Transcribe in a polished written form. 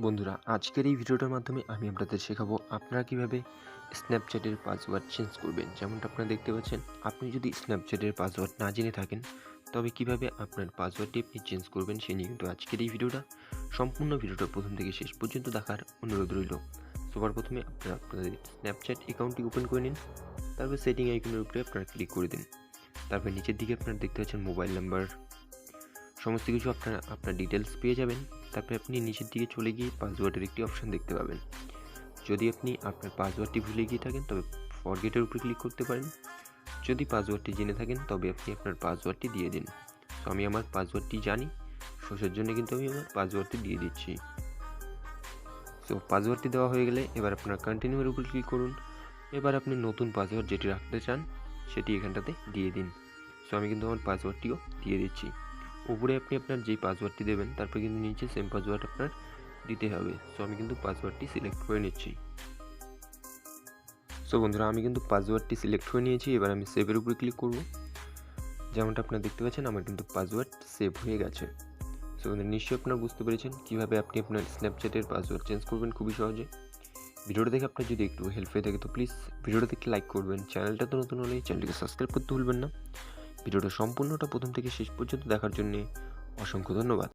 বন্ধুরা, আজকের এই ভিডিওটার মাধ্যমে আমি আপনাদের শেখাবো আপনারা কিভাবে স্ন্যাপচ্যাটের পাসওয়ার্ড চেঞ্জ করবেন। যেমনটা আপনারা দেখতে পাচ্ছেন, আপনি যদি স্ন্যাপচ্যাটের পাসওয়ার্ড না জেনে থাকেন তবে কিভাবে আপনার পাসওয়ার্ডটি আপনি চেঞ্জ করবেন সে নিয়ে কিন্তু আজকের এই ভিডিওটা। সম্পূর্ণ ভিডিওটা প্রথম থেকে শেষ পর্যন্ত দেখার অনুরোধ রইল। সবার প্রথমে আপনারা আপনাদের স্ন্যাপচ্যাট অ্যাকাউন্টটি ওপেন করে নিন। তারপর সেটিং আইকনের উপরে আপনারা ক্লিক করে দিন। তারপর নিচের দিকে আপনারা দেখতে পাচ্ছেন মোবাইল নাম্বার, সমস্ত কিছু আপনারা আপনার ডিটেলস পেয়ে যাবেন। তারপরে আপনি নিচের দিকে চলে গিয়ে পাসওয়ার্ডের একটি অপশান দেখতে পাবেন। যদি আপনি আপনার পাসওয়ার্ডটি ভুলে গিয়ে থাকেন তবে ফরগেটের উপরে ক্লিক করতে পারেন। যদি পাসওয়ার্ডটি জেনে থাকেন তবে আপনি আপনার পাসওয়ার্ডটি দিয়ে দিন। তো আমি আমার পাসওয়ার্ডটি জানি, সেটার জন্য কিন্তু আমি আমার পাসওয়ার্ডটি দিয়ে দিচ্ছি। সো পাসওয়ার্ডটি দেওয়া হয়ে গেলে এবার আপনার কন্টিনিউয়ের উপর ক্লিক করুন। এবার আপনি নতুন পাসওয়ার্ড যেটি রাখতে চান সেটি এখানটাতে দিয়ে দিন। সো আমি কিন্তু আমার পাসওয়ার্ডটিও দিয়ে দিচ্ছি। উপরে আপনি আপনার যেই পাসওয়ার্ডটি দেবেন তারপরে কিন্তু নিচে সেম পাসওয়ার্ড আপনার দিতে হবে। সো আমি কিন্তু পাসওয়ার্ডটি সিলেক্ট করে নিচ্ছি। সো বন্ধুরা, আমি কিন্তু পাসওয়ার্ডটি সিলেক্ট করে নিয়েছি। এবার আমি সেভের উপরে ক্লিক করব। যেমনটা আপনারা দেখতে পাচ্ছেন, আমার কিন্তু পাসওয়ার্ড সেভ হয়ে গেছে। সো বন্ধুরা, নিশ্চয়ই আপনারা বুঝতে পেরেছেন কীভাবে আপনি আপনার স্ন্যাপচ্যাটের পাসওয়ার্ড চেঞ্জ করবেন খুবই সহজে। ভিডিওটা দেখে আপনার যদি একটু হেল্প হয়ে থাকে তো প্লিজ ভিডিওটা দেখে লাইক করবেন। চ্যানেলটা তো নতুন হলে চ্যানেলটিকে সাবস্ক্রাইব করতে ভুলবেন না। ভিডিওটা সম্পূর্ণটা প্রথম থেকে শেষ পর্যন্ত দেখার জন্যে অসংখ্য ধন্যবাদ।